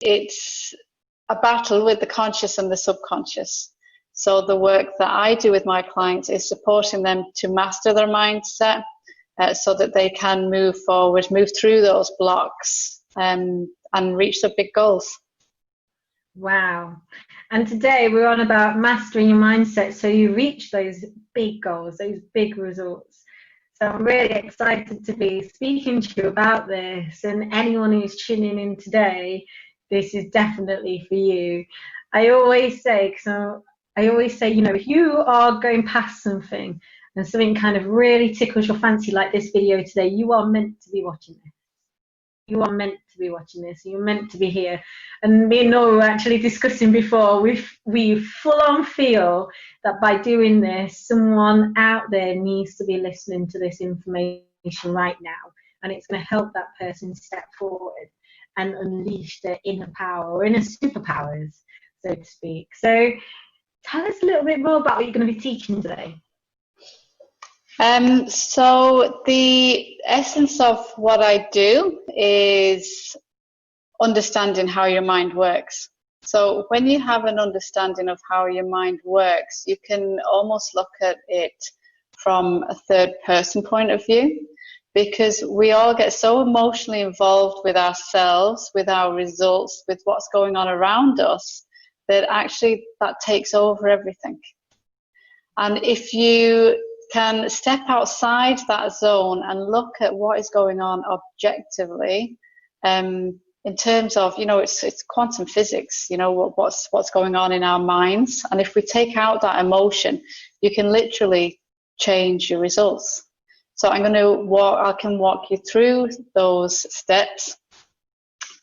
it's a battle with the conscious and the subconscious. So the work that I do with my clients is supporting them to master their mindset, so that they can move forward, move through those blocks, and reach their big goals. Wow. And today we're on about mastering your mindset so you reach those big goals, those big results. So I'm really excited to be speaking to you about this, and anyone who's tuning in today, this is definitely for you. I always say, you know, if you are going past something and something kind of really tickles your fancy, like this video today, you are meant to be watching this. You are meant to be watching this. You're meant to be here. And me and Noah were actually discussing before, we full on feel that by doing this, someone out there needs to be listening to this information right now. And it's going to help that person step forward and unleash their inner power, or inner superpowers, so to speak. So tell us a little bit more about what you're going to be teaching today. So the essence of what I do is understanding how your mind works. So when you have an understanding of how your mind works, you can almost look at it from a third person point of view, because we all get so emotionally involved with ourselves, with our results, with what's going on around us, that actually that takes over everything. And if you can step outside that zone and look at what is going on objectively, in terms of, you know, it's quantum physics, you know, what's going on in our minds. And if we take out that emotion, you can literally change your results. So I can walk you through those steps.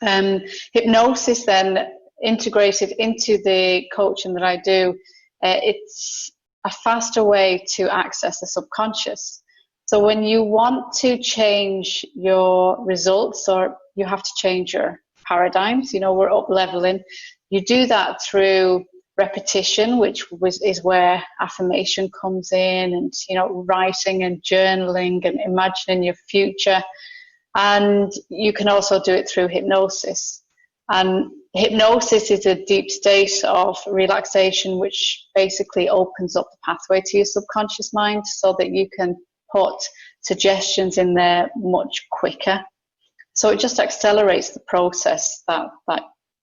Hypnosis then integrated into the coaching that I do, it's a faster way to access the subconscious. So when you want to change your results, or you have to change your paradigms, you know, we're up leveling, you do that through repetition, which is where affirmation comes in, and, you know, writing and journaling and imagining your future. And you can also do it through hypnosis. And hypnosis is a deep state of relaxation, which basically opens up the pathway to your subconscious mind so that you can put suggestions in there much quicker. So it just accelerates the process that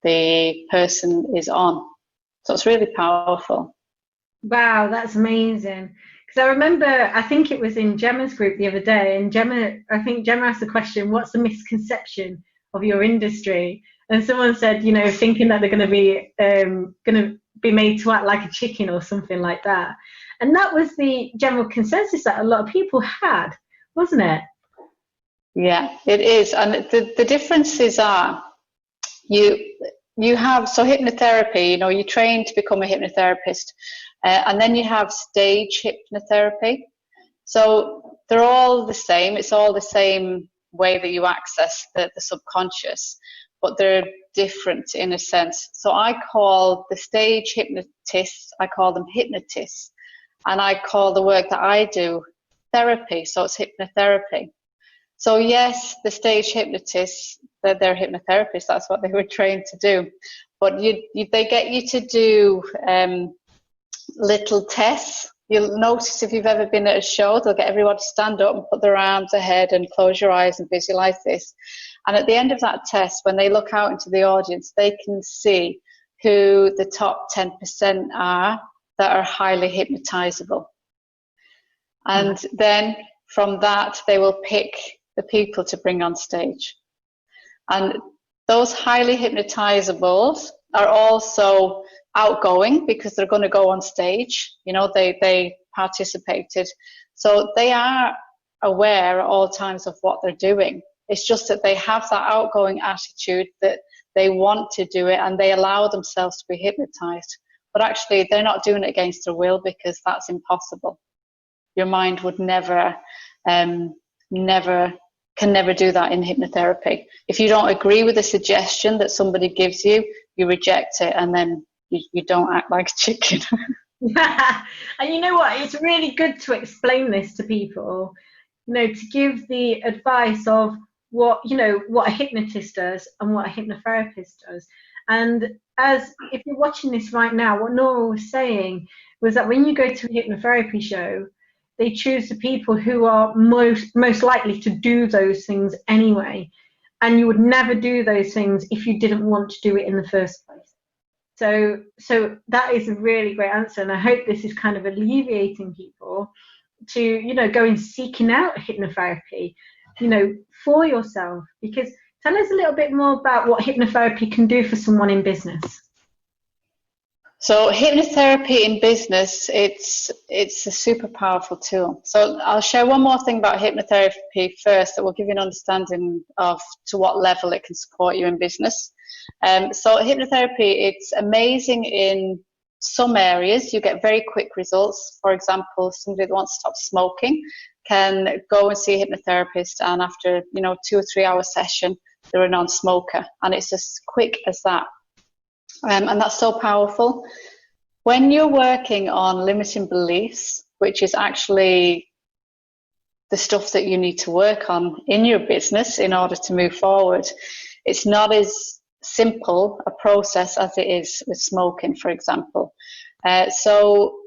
the person is on. So it's really powerful. Wow, that's amazing. Because I remember, I think it was in Gemma's group the other day, and Gemma asked the question, what's the misconception of your industry? And someone said, you know, thinking that they're going to be made to act like a chicken or something like that. And that was the general consensus that a lot of people had, wasn't it? Yeah, it is. And the differences are, you have, so hypnotherapy, you know, you train to become a hypnotherapist, and then you have stage hypnotherapy. So they're all the same. It's all the same way that you access the subconscious, but they're different in a sense. So I call the stage hypnotists, I call them hypnotists, and I call the work that I do therapy. So it's hypnotherapy. So yes, the stage hypnotists, they're hypnotherapists, that's what they were trained to do. But they get you to do little tests. You'll notice if you've ever been at a show, they'll get everyone to stand up and put their arms ahead and close your eyes and visualize this. And at the end of that test, when they look out into the audience, they can see who the top 10% are that are highly hypnotizable. And then from that, they will pick the people to bring on stage. And those highly hypnotizables are also outgoing because they're going to go on stage. You know, they participated. So they are aware at all times of what they're doing. It's just that they have that outgoing attitude that they want to do it, and they allow themselves to be hypnotized. But actually, they're not doing it against their will, because that's impossible. Your mind would never do that in hypnotherapy. If you don't agree with a suggestion that somebody gives you, you reject it, and then you don't act like a chicken. And you know what? It's really good to explain this to people, you know, to give the advice of what what a hypnotist does and what a hypnotherapist does. And as if you're watching this right now, what Norah was saying was that when you go to a hypnotherapy show, they choose the people who are most likely to do those things anyway, and you would never do those things if you didn't want to do it in the first place. So that is a really great answer, and I hope this is kind of alleviating people to go and seeking out hypnotherapy for yourself. Because tell us a little bit more about what hypnotherapy can do for someone in business. So hypnotherapy in business, it's a super powerful tool. So I'll share one more thing about hypnotherapy first that will give you an understanding of to what level it can support you in business. So hypnotherapy, it's amazing in some areas. You get very quick results. For example, somebody that wants to stop smoking can go and see a hypnotherapist, and after 2 or 3 hour session, they're a non-smoker, and it's as quick as that. And that's so powerful. When you're working on limiting beliefs, which is actually the stuff that you need to work on in your business in order to move forward, it's not as simple a process as it is with smoking, for example. So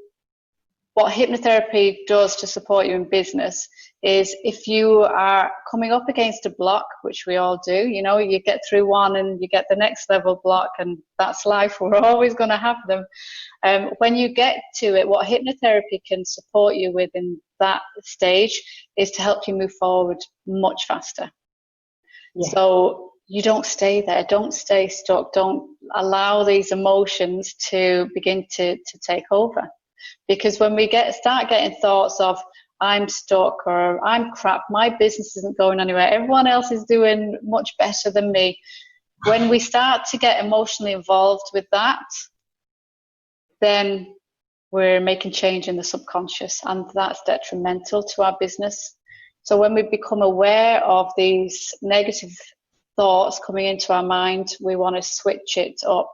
what hypnotherapy does to support you in business is, if you are coming up against a block, which we all do, you get through one and you get the next level block, and that's life. We're always going to have them. When you get to it, what hypnotherapy can support you with in that stage is to help you move forward much faster. Yeah. So you don't stay there, don't stay stuck, don't allow these emotions to begin to take over. Because when we start getting thoughts of, I'm stuck, or I'm crap, my business isn't going anywhere, everyone else is doing much better than me, when we start to get emotionally involved with that, then we're making change in the subconscious, and that's detrimental to our business. So when we become aware of these negative thoughts coming into our mind, we want to switch it up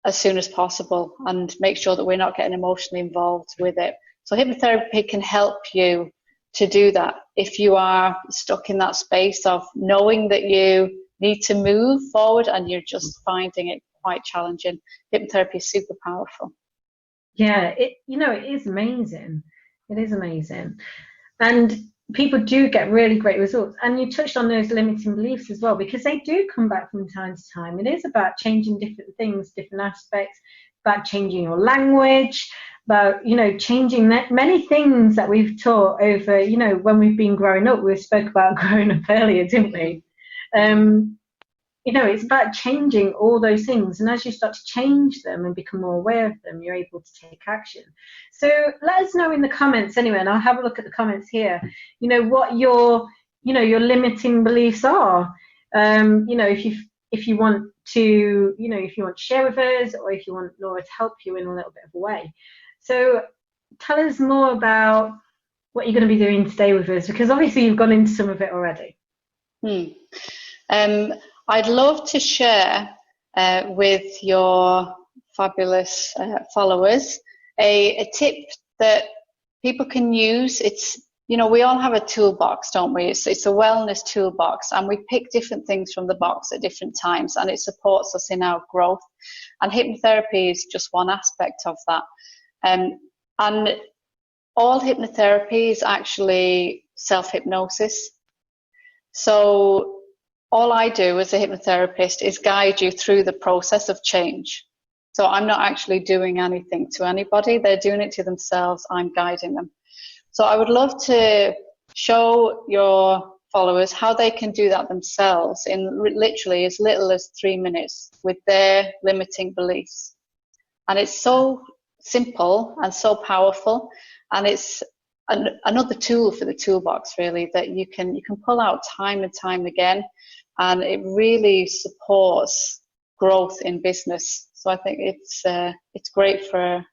as soon as possible and make sure that we're not getting emotionally involved with it. So hypnotherapy can help you to do that if you are stuck in that space of knowing that you need to move forward and you're just finding it quite challenging. Hypnotherapy is super powerful. Yeah, it is amazing. It is amazing. And people do get really great results. And you touched on those limiting beliefs as well, because they do come back from time to time. It is about changing different things, different aspects, about changing your language, about, changing many things that we've taught over, when we've been growing up. We spoke about growing up earlier, didn't we? It's about changing all those things. And as you start to change them and become more aware of them, you're able to take action. So let us know in the comments anyway, and I'll have a look at the comments here, what your limiting beliefs are. If you want to, if you want to share with us, or if you want Norah to help you in a little bit of a way. So tell us more about what you're going to be doing today with us, because obviously you've gone into some of it already. I'd love to share with your fabulous followers a tip that people can use. It's, we all have a toolbox, don't we? It's a wellness toolbox, and we pick different things from the box at different times, and it supports us in our growth. And hypnotherapy is just one aspect of that. And all hypnotherapy is actually self-hypnosis. So all I do as a hypnotherapist is guide you through the process of change. So I'm not actually doing anything to anybody. They're doing it to themselves. I'm guiding them. So I would love to show your followers how they can do that themselves in literally as little as 3 minutes with their limiting beliefs. And it's so simple and so powerful, and it's another tool for the toolbox, really, that you can pull out time and time again, and it really supports growth in business. So I think it's great for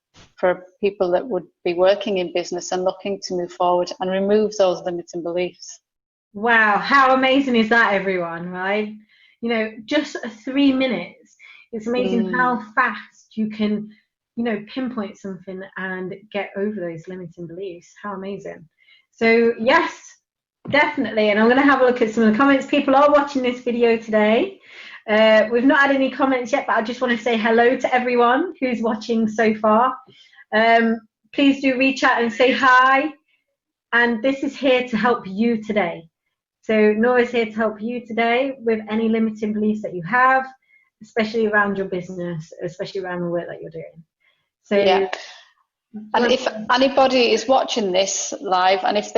people that would be working in business and looking to move forward and remove those limiting beliefs. Wow, how amazing is that, everyone, right? Just 3 minutes. It's amazing how fast you can pinpoint something and get over those limiting beliefs. How amazing. So yes, Definitely, and I'm going to have a look at some of the comments. People are watching this video today. We've not had any comments yet, but I just want to say hello to everyone who's watching so far. Please do reach out and say hi. And this is here to help you today. So Nora's here to help you today with any limiting beliefs that you have, especially around your business, especially around the work that you're doing. So yeah. And if anybody is watching this live, and if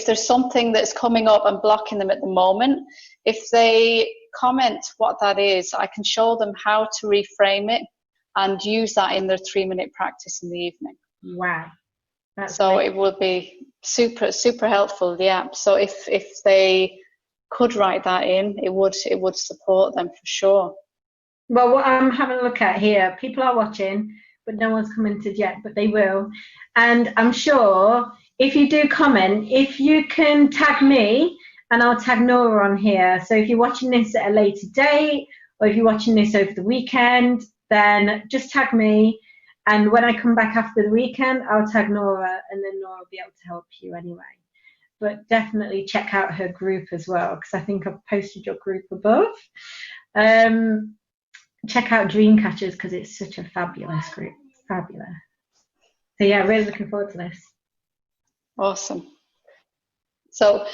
there's something that's coming up and blocking them at the moment, if they comment what that is, I can show them how to reframe it and use that in their 3-minute practice in the evening. Wow. So it will be super, super helpful. Yeah. So if they could write that in, it would support them for sure. Well, what I'm having a look at here, people are watching, but no one's commented yet, but they will. And I'm sure if you do comment, if you can tag me, and I'll tag Norah on here. So if you're watching this at a later date, or if you're watching this over the weekend, then just tag me. And when I come back after the weekend, I'll tag Norah, and then Norah will be able to help you anyway. But definitely check out her group as well, because I think I've posted your group above. Check out Dreamcatchers, because it's such a fabulous group. Fabulous. So yeah, really looking forward to this. Awesome. So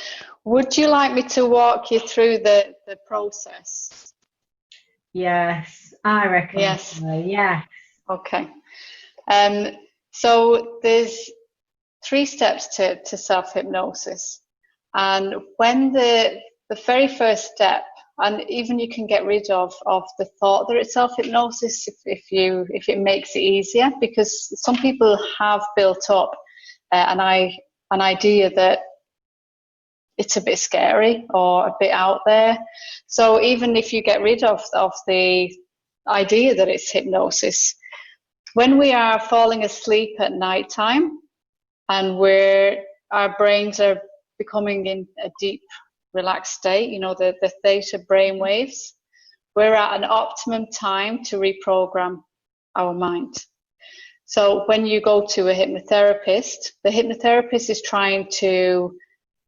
would you like me to walk you through the process? Yes, I reckon. Yes. Yeah. Okay. So there's 3 steps to self-hypnosis. And when the very first step, and even you can get rid of the thought that it's self-hypnosis if it makes it easier, because some people have built up an idea that it's a bit scary or a bit out there. So even if you get rid of the idea that it's hypnosis, when we are falling asleep at night time and our brains are becoming in a deep relaxed state, the theta brain waves, we're at an optimum time to reprogram our mind. So when you go to a hypnotherapist, the hypnotherapist is trying to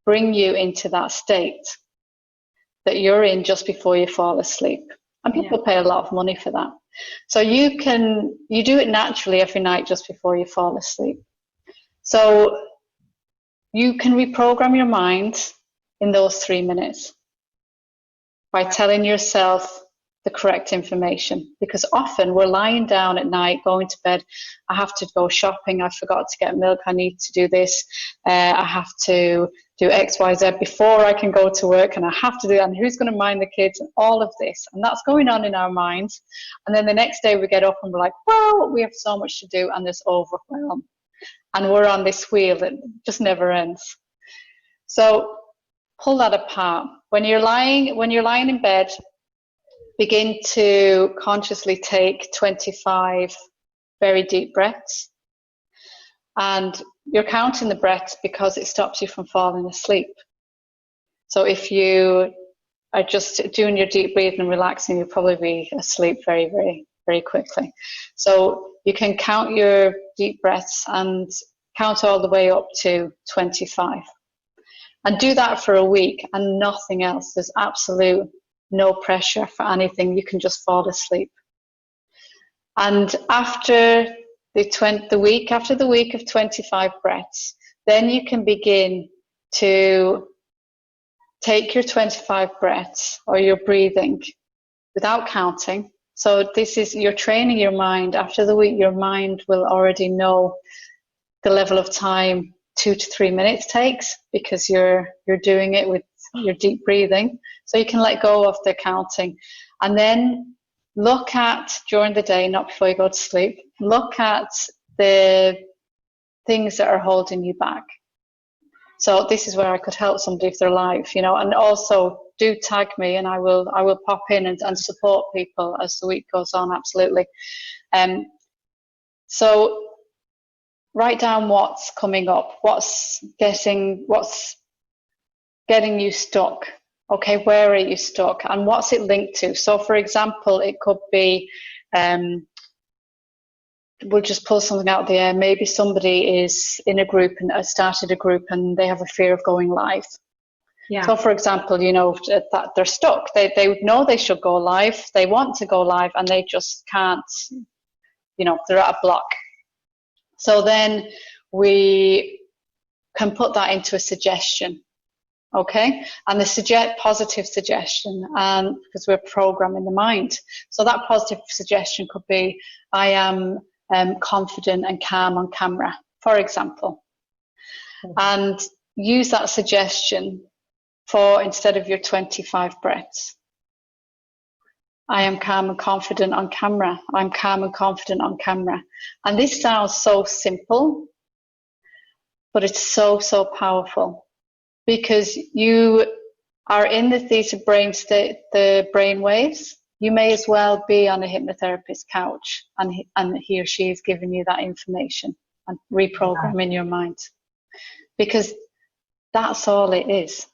bring you into that state that you're in just before you fall asleep. And people pay a lot of money for that. So you do it naturally every night just before you fall asleep. So you can reprogram your mind in those 3 minutes by telling yourself the correct information, because often we're lying down at night going to bed. I have to go shopping, I forgot to get milk, I need to do this, I have to do XYZ before I can go to work, and I have to do that, and who's going to mind the kids, and all of this, and that's going on in our minds. And then the next day we get up and we're like, well, we have so much to do, and there's overwhelm, and we're on this wheel that just never ends. So pull that apart. When you're lying in bed, begin to consciously take 25 very deep breaths. And you're counting the breaths because it stops you from falling asleep. So if you are just doing your deep breathing and relaxing, you'll probably be asleep very, very, very quickly. So you can count your deep breaths and count all the way up to 25. And do that for a week and nothing else. There's absolute no pressure for anything. You can just fall asleep. And after the week of 25 breaths, then you can begin to take your 25 breaths or your breathing without counting. So you're training your mind. After the week, your mind will already know the level of time 2 to 3 minutes takes, because you're doing it with your deep breathing. So you can let go of the counting, and then look at, during the day, not before you go to sleep, look at the things that are holding you back. So this is where I could help somebody if they're live, and also do tag me, and I will pop in and support people as the week goes on, absolutely. So write down what's coming up, what's getting you stuck. Okay, where are you stuck and what's it linked to? So for example, it could be, we'll just pull something out of the air. Maybe somebody is in a group and has started a group and they have a fear of going live. Yeah. So, for example, you know, that they're stuck. They know they should go live. They want to go live, and they just can't. You know, they're at a block. So then we can put that into a suggestion, okay? And the positive suggestion, and because we're programming the mind. So that positive suggestion could be, I am confident and calm on camera, for example. And use that suggestion for, instead of your 25 breaths. I am calm and confident on camera. I'm calm and confident on camera. And this sounds so simple, but it's so, so powerful, because you are in the theta brain state, the brain waves. You may as well be on a hypnotherapist's couch, and he or she is giving you that information and reprogramming your mind, because that's all it is.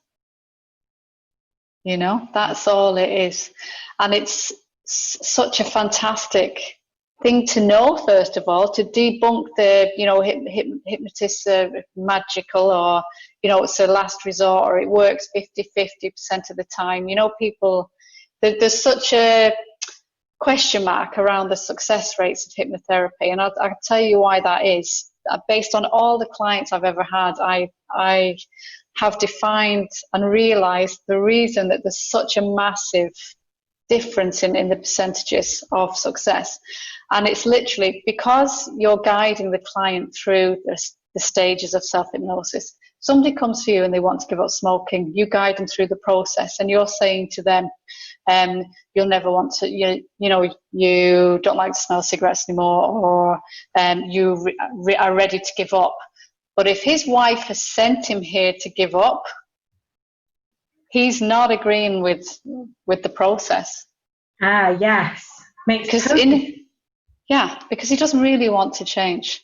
You know, that's all it is. And it's such a fantastic thing to know, first of all, to debunk the, you know, hypnotists are magical, or, you know, it's a last resort, or it works 50% of the time. You know, people, there's such a question mark around the success rates of hypnotherapy. And I'll tell you why that is. Based on all the clients I've ever had, I have defined and realized the reason that there's such a massive difference in the percentages of success. And it's literally because you're guiding the client through the stages of self-hypnosis. Somebody comes to you and they want to give up smoking. You guide them through the process, and you're saying to them, you'll never want to, you know, you don't like to smell cigarettes anymore, or you are ready to give up. But if his wife has sent him here to give up, he's not agreeing with the process. Ah, yes. Because he doesn't really want to change.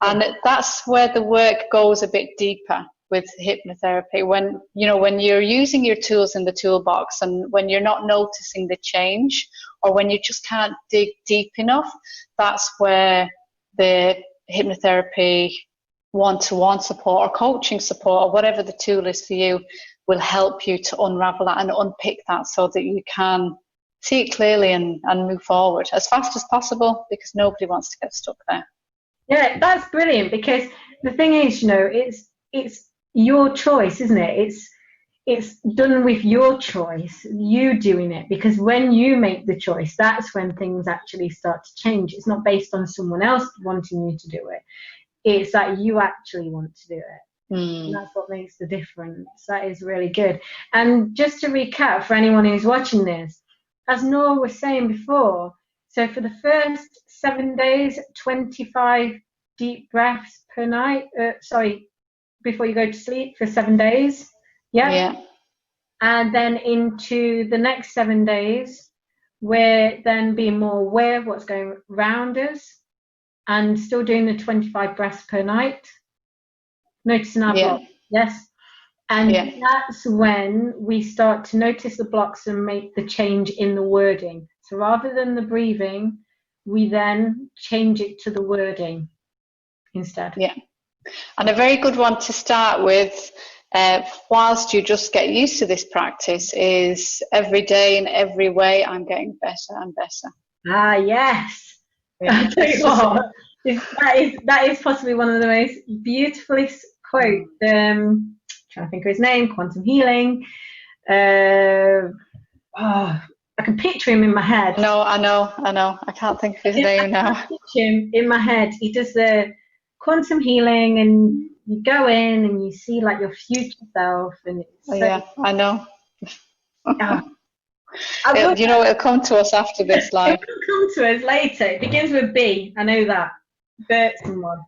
And that's where the work goes a bit deeper with hypnotherapy. When you're using your tools in the toolbox, and when you're not noticing the change, or when you just can't dig deep enough, that's where the hypnotherapy one-to-one support, or coaching support, or whatever the tool is for you, will help you to unravel that and unpick that, so that you can see it clearly and move forward as fast as possible, because nobody wants to get stuck there. Yeah, that's brilliant, because the thing is, you know, it's your choice, isn't it? It's done with your choice, you doing it, because when you make the choice, that's when things actually start to change. It's not based on someone else wanting you to do it. It's that you actually want to do it. And that's what makes the difference. That is really good. And just to recap for anyone who's watching this, as Norah was saying before, so for the first 7 days, 25 deep breaths per night, before you go to sleep for 7 days. Yeah. And then into the next 7 days, we're then being more aware of what's going around us, and still doing the 25 breaths per night, noticing our blocks. Yes. And that's when we start to notice the blocks and make the change in the wording. So rather than the breathing, we then change it to the wording instead. Yeah. And a very good one to start with, whilst you just get used to this practice, is every day in every way I'm getting better and better. Ah, yes. Yeah. That is possibly one of the most beautifully quote. Trying to think of his name. Quantum healing. I can picture him in my head. No, I know. I can't think of his name now. I can picture him in my head. He does the quantum healing, and you go in and you see like your future self, and it's I know. It'll come to us after this live. It will come to us later. It begins with B. I know that. Bert someone.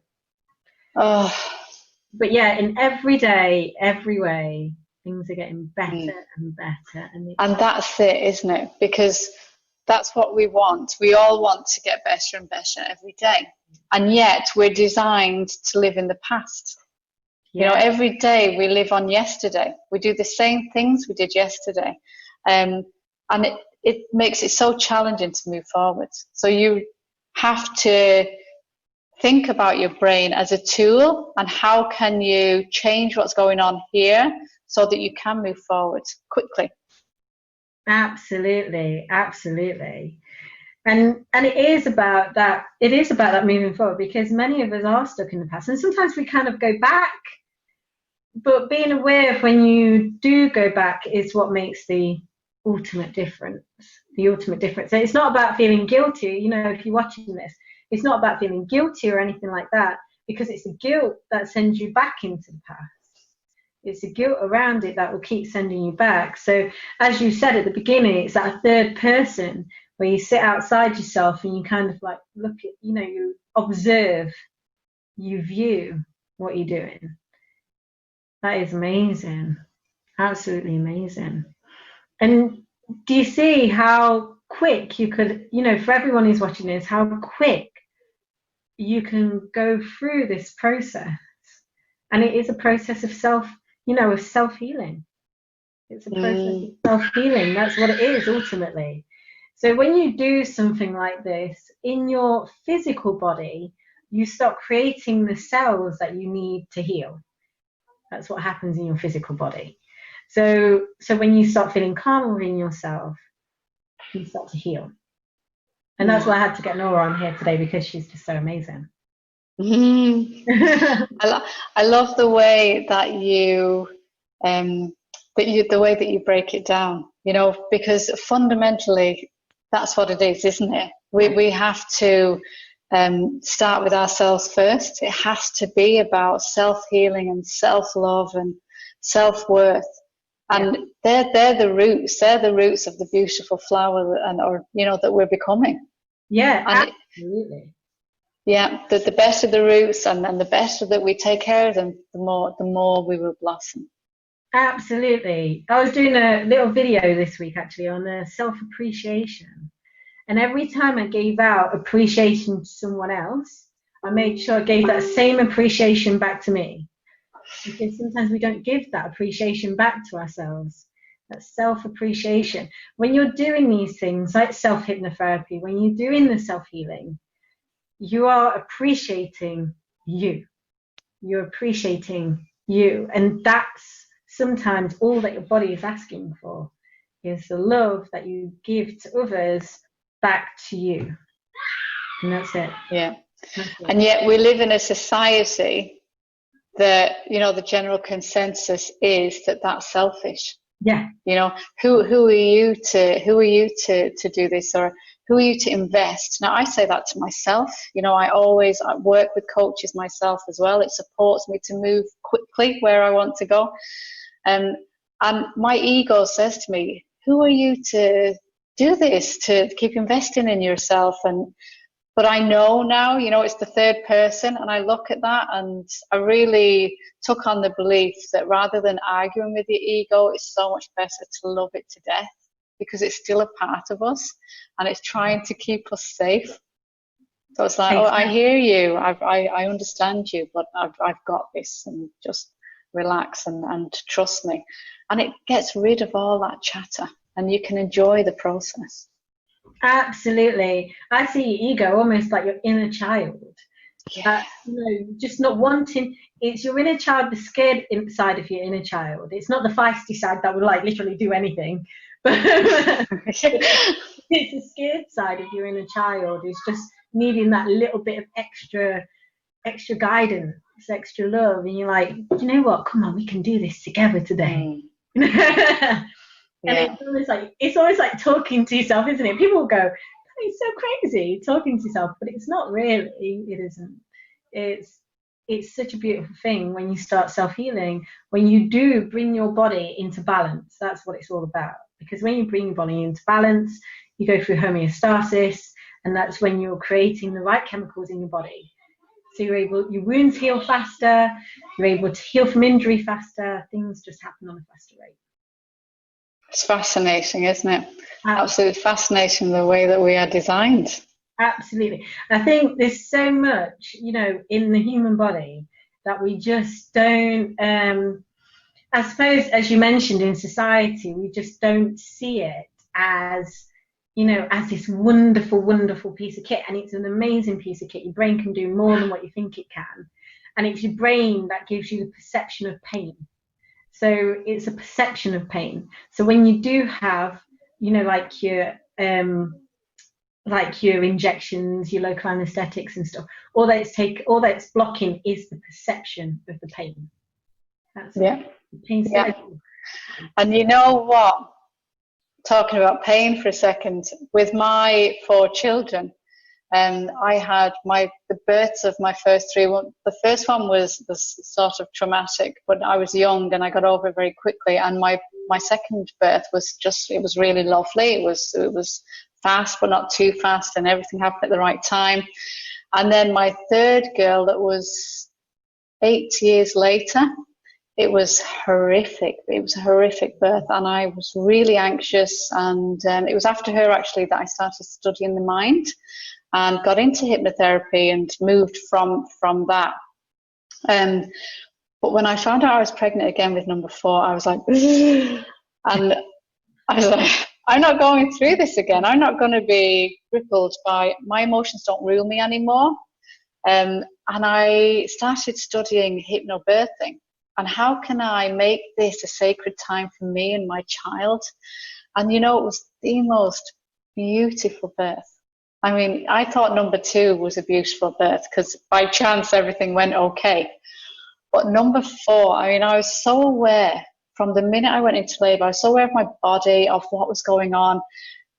Oh. But yeah, in every day, every way, things are getting better and better. And that's it, isn't it? Because that's what we want. We all want to get better and better every day. And yet we're designed to live in the past. Yeah. You know, every day we live on yesterday. We do the same things we did yesterday. And it makes it so challenging to move forward. So you have to think about your brain as a tool, and how can you change what's going on here so that you can move forward quickly. Absolutely, absolutely. And it is about that. It is about that moving forward, because many of us are stuck in the past, and sometimes we kind of go back. But being aware of when you do go back is what makes the ultimate difference. The ultimate difference. And it's not about feeling guilty. You know, if you're watching this, it's not about feeling guilty or anything like that, because it's the guilt that sends you back into the past. It's the guilt around it that will keep sending you back. So, as you said at the beginning, it's that third person where you sit outside yourself and you kind of like look at, you know, you observe, you view what you're doing. That is amazing. Absolutely amazing. And do you see how quick you could, you know, for everyone who's watching this, how quick you can go through this process? And it is a process of self-healing. It's a process of self-healing. That's what it is ultimately. So when you do something like this in your physical body, you start creating the cells that you need to heal. That's what happens in your physical body. So when you start feeling calmer within yourself, you start to heal. And that's why I had to get Norah on here today, because she's just so amazing. I love the way that you the way that you break it down, you know, because fundamentally that's what it is, isn't it? We have to start with ourselves first. It has to be about self-healing and self-love and self-worth. And they're the roots. They're the roots of the beautiful flower that we're becoming. Yeah, absolutely. The better the roots, and the better that we take care of them, the more we will blossom. Absolutely. I was doing a little video this week actually on self-appreciation, and every time I gave out appreciation to someone else, I made sure I gave that same appreciation back to me, because sometimes we don't give that appreciation back to ourselves. That's self-appreciation. When you're doing these things like self-hypnotherapy, when you're doing the self-healing, you are appreciating you. You're appreciating you. And that's sometimes all that your body is asking for, is the love that you give to others back to you. And that's it. Yeah. And yet we live in a society that, you know, the general consensus is that that's selfish. Yeah. You know, who are you to do this, or who are you to invest? Now, I say that to myself. You know, I work with coaches myself as well. It supports me to move quickly where I want to go. And my ego says to me, who are you to do this, to keep investing in yourself? But I know now, you know, it's the third person, and I look at that and I really took on the belief that rather than arguing with your ego, it's so much better to love it to death, because it's still a part of us and it's trying to keep us safe. So it's like, oh, I hear you, I understand you, but I've got this, and just relax and trust me. And it gets rid of all that chatter, and you can enjoy the process. Absolutely. I see your ego almost like your inner child. You know, just not wanting. It's your inner child, the scared inside of your inner child. It's not the feisty side that would like literally do anything, but it's the scared side of your inner child. It's just needing that little bit of extra guidance, extra love, and you're like, you know what? Come on, we can do this together today. And it's always like talking to yourself, isn't it? People will go, it's so crazy talking to yourself, but it's not really. It isn't. It's such a beautiful thing when you start self-healing, when you do bring your body into balance. That's what it's all about. Because when you bring your body into balance, you go through homeostasis, and that's when you're creating the right chemicals in your body. So your wounds heal faster, you're able to heal from injury faster, things just happen on a faster rate. It's fascinating, isn't it? Absolutely fascinating, the way that we are designed. Absolutely. I think there's so much, you know, in the human body that we just don't, I suppose, as you mentioned, in society, we just don't see it as, you know, as this wonderful, wonderful piece of kit. And it's an amazing piece of kit. Your brain can do more than what you think it can. And it's your brain that gives you the perception of pain. So it's a perception of pain. So when you do have, you know, like your injections, your local anesthetics and stuff, all that's blocking is the perception of the pain. That's Yeah. the pain's Yeah. And you know what? Talking about pain for a second, with my 4 children, I had the births of my first 3. The first one was sort of traumatic, but I was young and I got over it very quickly. And my second birth was it was really lovely. It was fast, but not too fast, and everything happened at the right time. And then my third girl, that was 8 years later, it was horrific. It was a horrific birth, and I was really anxious. And it was after her, actually, that I started studying the mind and got into hypnotherapy and moved from that. But when I found out I was pregnant again with number 4, I was like, and I was like, I'm not going through this again. I'm not going to be crippled by my emotions. Don't rule me anymore. And I started studying hypnobirthing. And how can I make this a sacred time for me and my child? And you know, it was the most beautiful birth. I mean, I thought number 2 was a beautiful birth because by chance everything went okay. But number 4, I mean, I was so aware from the minute I went into labor. I was so aware of my body, of what was going on.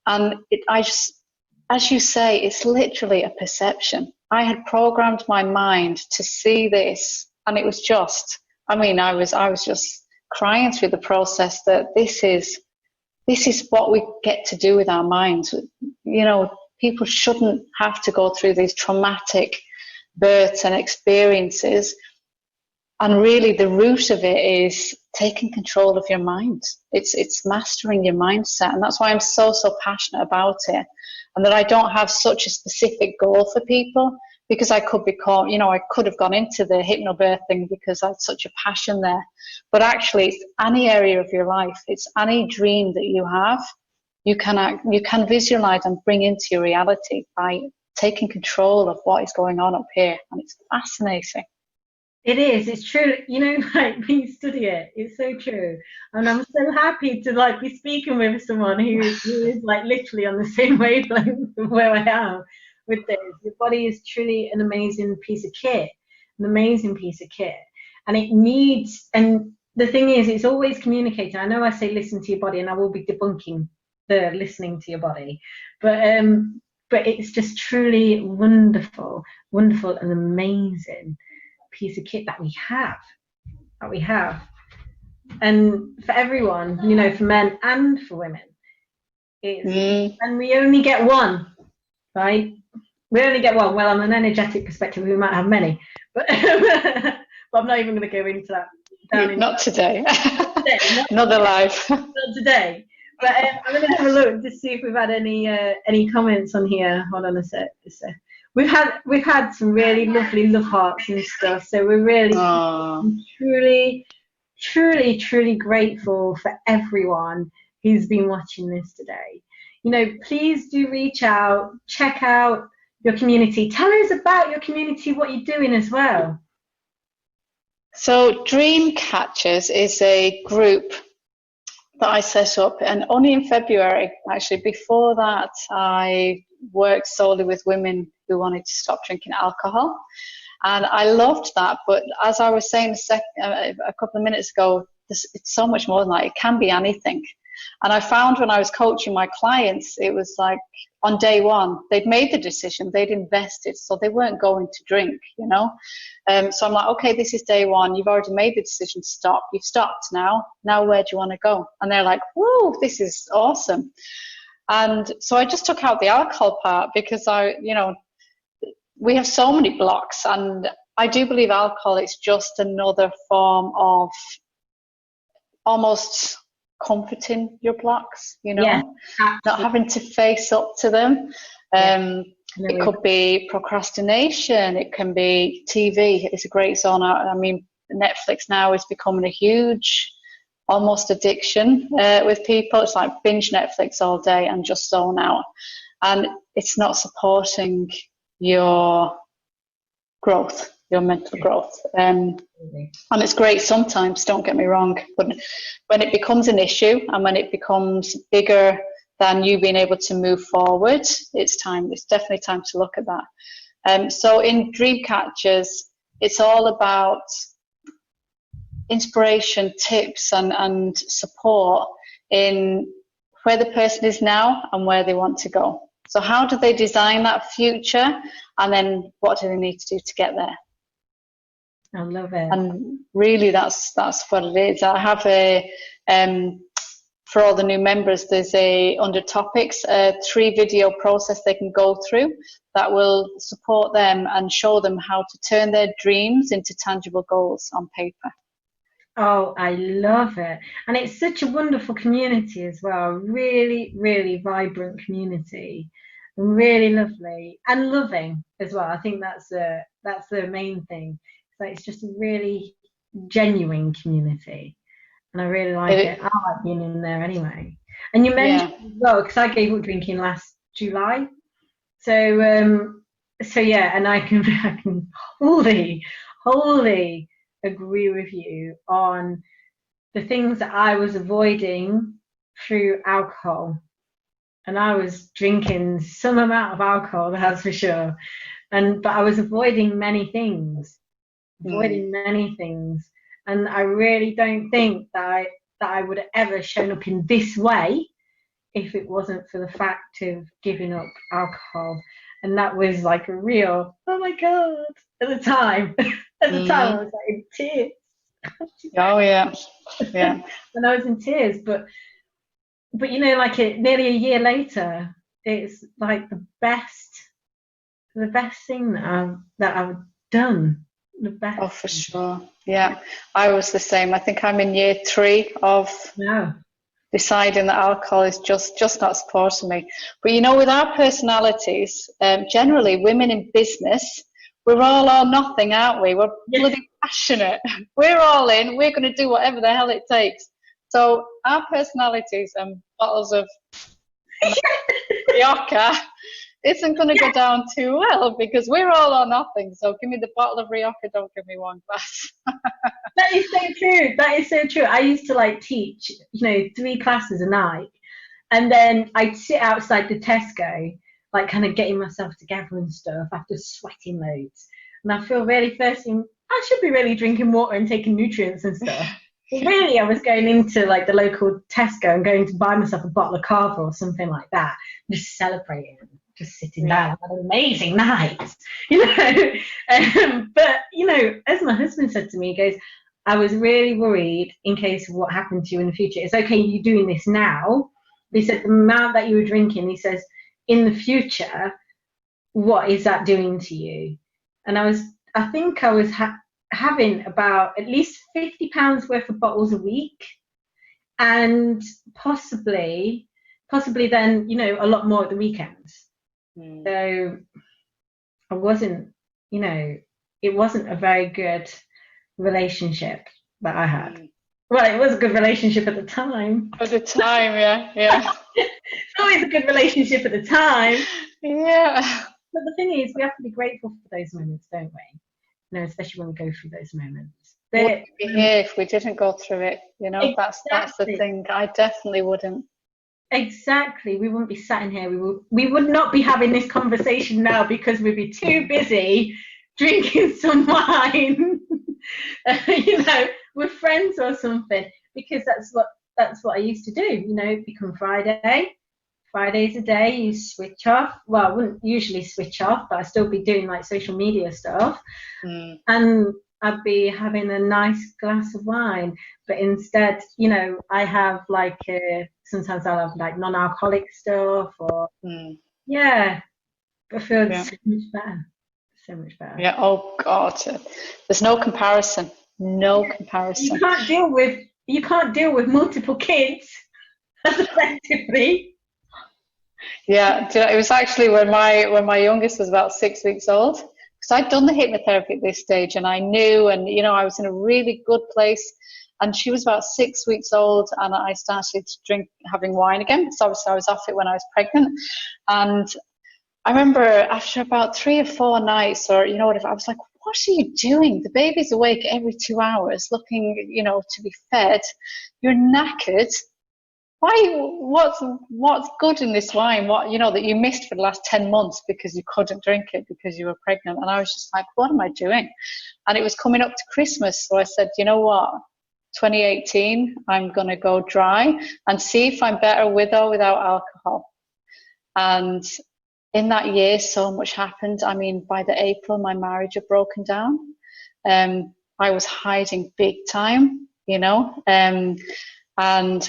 And I just, as you say, it's literally a perception. I had programmed my mind to see this, and it was just, I mean, I was just crying through the process that this is what we get to do with our minds. You know, people shouldn't have to go through these traumatic births and experiences. And really the root of it is taking control of your mind. It's mastering your mindset. And that's why I'm so passionate about it. And that I don't have such a specific goal for people, because I could become, you know, I could have gone into the hypnobirthing because I had such a passion there. But actually, it's any area of your life. It's any dream that you have. You can visualize and bring into your reality by taking control of what is going on up here. And it's fascinating. It is. It's true. You know, like when you study it, it's so true. And I'm so happy to like be speaking with someone who is like literally on the same wavelength where I am with this. Your body is truly an amazing piece of kit, and it needs. And the thing is, it's always communicating. I know I say listen to your body, and I will be debunking the listening to your body, but it's just truly wonderful and amazing piece of kit that we have. And for everyone, you know, for men and for women, and we only get one, right? We only get one. Well, on an energetic perspective, we might have many, but I'm not even going to go into that. Not today. Another life. Not today. But I'm going to have a look to see if we've had any comments on here. Hold on a sec. We've had some really lovely love hearts and stuff. So we're really truly grateful for everyone who's been watching this today. You know, please do reach out, check out your community. Tell us about your community, what you're doing as well. So Dream Catchers is a group that I set up, and only in February, actually. Before that, I worked solely with women who wanted to stop drinking alcohol, and I loved that. But as I was saying a couple of minutes ago, it's so much more than that. It can be anything. And I found when I was coaching my clients, it was like on day one, they'd made the decision, they'd invested, so they weren't going to drink, you know. So I'm like, okay, this is day one. You've already made the decision to stop. You've stopped now. Now where do you want to go? And they're like, whoa, this is awesome. And so I just took out the alcohol part because we have so many blocks, and I do believe alcohol is just another form of almost comforting your blocks, you know, yeah, not having to face up to them. It could be procrastination, it can be TV. It's a great zone. I mean, Netflix now is becoming a huge almost addiction with people. It's like binge Netflix all day and just zone out, and it's not supporting your growth. your mental growth. And it's great sometimes, don't get me wrong, but when it becomes an issue and when it becomes bigger than you being able to move forward, it's definitely time to look at that. So in Dream Catchers, it's all about inspiration, tips and support in where the person is now and where they want to go. So how do they design that future, and then what do they need to do to get there? I love it. And really that's what it is. I have for all the new members, there's under topics, a 3-video process they can go through that will support them and show them how to turn their dreams into tangible goals on paper. Oh, I love it. And it's such a wonderful community as well. Really, really vibrant community. Really lovely and loving as well. I think that's the main thing. It's just a really genuine community. And I really like it. I like being in there anyway. And you mentioned as well, because I gave up drinking last July. So yeah, and I can wholly agree with you on the things that I was avoiding through alcohol. And I was drinking some amount of alcohol, that's for sure. But I was avoiding many things. And I really don't think that I would have ever shown up in this way if it wasn't for the fact of giving up alcohol. And that was like a real, oh my God, at the time. I was like in tears. Oh yeah. And I was in tears, but like nearly a year later, it's like the best thing that I've done. The best. Oh, for sure. Yeah, I was the same. I think I'm in year 3 of deciding that alcohol is just not supporting me. But with our personalities, generally women in business, we're all or nothing, aren't we? We're bloody passionate. We're all in. We're going to do whatever the hell it takes. So our personalities and bottles of Rioja isn't going to go down too well, because we're all or nothing. So give me the bottle of Rioja, don't give me one glass. That is so true. I used to teach 3 classes a night, and then I'd sit outside the Tesco kind of getting myself together and stuff after sweating loads, and I feel really thirsty. I should be really drinking water and taking nutrients and stuff. But really, I was going into the local Tesco and going to buy myself a bottle of Cava or something like that, just celebrating, just sitting down, had an amazing night, But as my husband said to me, he goes, I was really worried in case of what happened to you in the future. It's okay, you're doing this now. He said the amount that you were drinking, he says, in the future, what is that doing to you? And I think I was having about at least £50 worth of bottles a week, and possibly then a lot more at the weekends. So I wasn't, it wasn't a very good relationship that I had. Well, it was a good relationship at the time. At the time, yeah. It's always a good relationship at the time. Yeah. But the thing is, we have to be grateful for those moments, don't we? Especially when we go through those moments. We wouldn't be here if we didn't go through it. Exactly. That's the thing. I definitely wouldn't. Exactly. We wouldn't be sat in here. We would not be having this conversation now, because we'd be too busy drinking some wine, with friends or something. Because that's what I used to do. Become Friday's a day you switch off. Well, I wouldn't usually switch off, but I'd still be doing social media stuff, and I'd be having a nice glass of wine. But instead, I have sometimes I'll have non-alcoholic stuff, or I feel so much better. Yeah. Oh God, there's no comparison. No comparison. You can't deal with multiple kids as effectively. Yeah, it was actually when my youngest was about 6 weeks old, because I'd done the hypnotherapy at this stage, and I knew, and I was in a really good place. And she was about 6 weeks old, and I started having wine again. So obviously I was off it when I was pregnant, and I remember after about 3 or 4 nights, or I was like, what are you doing? The baby's awake every 2 hours looking, you know, to be fed. You're knackered. What's good in this wine? What, you know, that you missed for the last 10 months because you couldn't drink it because you were pregnant? And I was just like, what am I doing? And it was coming up to Christmas. So I said, you know what? 2018, I'm going to go dry and see if I'm better with or without alcohol. And in that year, so much happened. I mean, by the April, my marriage had broken down. I was hiding big time, you know. And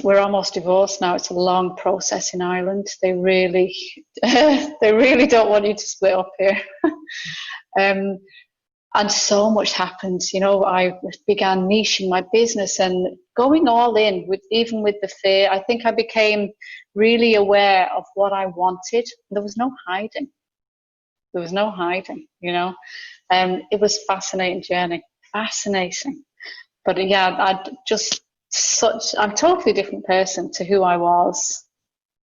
we're almost divorced now. It's a long process in Ireland. They really, they really don't want you to split up here. And so much happened. You know, I began niching my business and going all in with, even with the fear. I think I became really aware of what I wanted. There was no hiding. There was no hiding, you know. It was a fascinating journey, fascinating. But yeah, I'm a totally different person to who I was,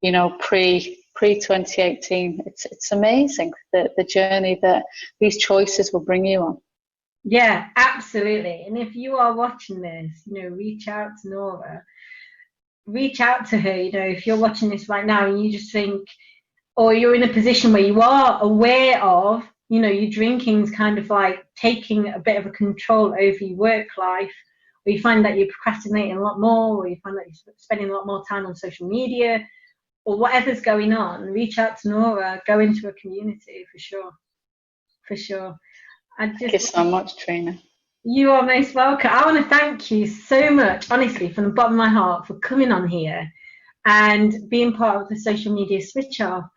you know, pre 2018. It's amazing the journey that these choices will bring you on. Yeah, absolutely. And if you are watching this, you know, reach out to Norah, reach out to her. You know, if you're watching this right now and you just think, or you're in a position where you are aware of, you know, your drinking's kind of like taking a bit of a control over your work life, or you find that you're procrastinating a lot more, or you find that you're spending a lot more time on social media, or whatever's going on, reach out to Norah, go into a community for sure. For sure. Thank you so much, Trina. You are most welcome. I want to thank you so much, honestly, from the bottom of my heart, for coming on here and being part of the social media switch off.